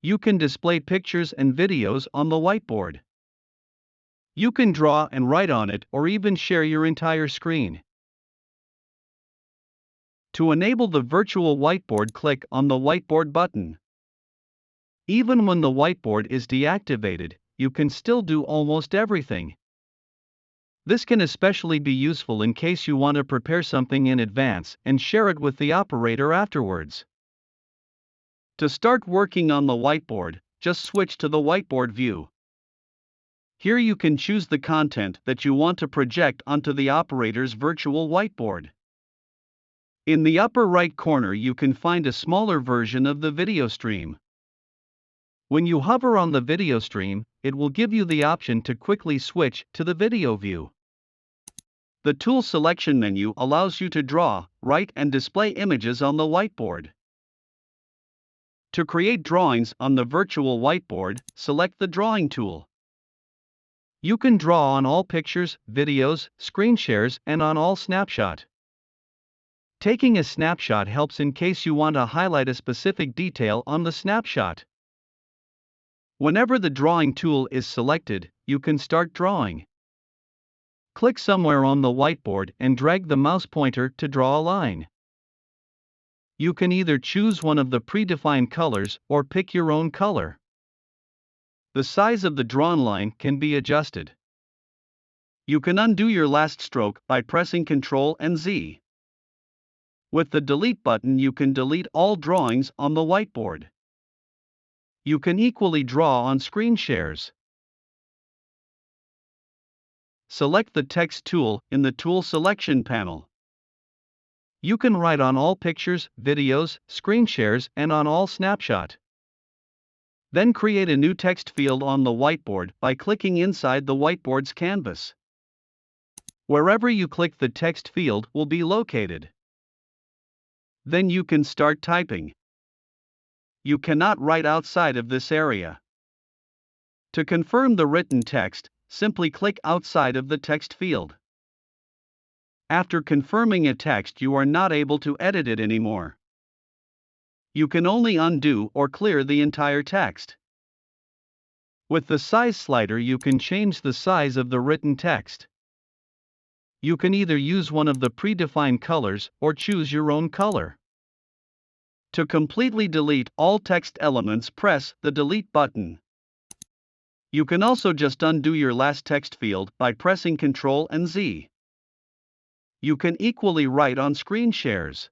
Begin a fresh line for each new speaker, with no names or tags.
You can display pictures and videos on the whiteboard. You can draw and write on it or even share your entire screen. To enable the virtual whiteboard, click on the whiteboard button. Even when the whiteboard is deactivated, you can still do almost everything. This can especially be useful in case you want to prepare something in advance and share it with the operator afterwards. To start working on the whiteboard, just switch to the whiteboard view. Here you can choose the content that you want to project onto the operator's virtual whiteboard. In the upper right corner, you can find a smaller version of the video stream. When you hover on the video stream, it will give you the option to quickly switch to the video view. The tool selection menu allows you to draw, write, and display images on the whiteboard. To create drawings on the virtual whiteboard, select the drawing tool. You can draw on all pictures, videos, screen shares, and on all snapshot. Taking a snapshot helps in case you want to highlight a specific detail on the snapshot. Whenever the drawing tool is selected, you can start drawing. Click somewhere on the whiteboard and drag the mouse pointer to draw a line. You can either choose one of the predefined colors or pick your own color. The size of the drawn line can be adjusted. You can undo your last stroke by pressing Ctrl and Z. With the delete button, you can delete all drawings on the whiteboard. You can equally draw on screen shares. Select the text tool in the tool selection panel. You can write on all pictures, videos, screen shares, and on all snapshot. Then create a new text field on the whiteboard by clicking inside the whiteboard's canvas. Wherever you click, the text field will be located. Then you can start typing. You cannot write outside of this area. To confirm the written text, simply click outside of the text field. After confirming a text, you are not able to edit it anymore. You can only undo or clear the entire text. With the size slider, you can change the size of the written text. You can either use one of the predefined colors or choose your own color. To completely delete all text elements, press the delete button. You can also just undo your last text field by pressing Ctrl and Z. You can equally write on screen shares.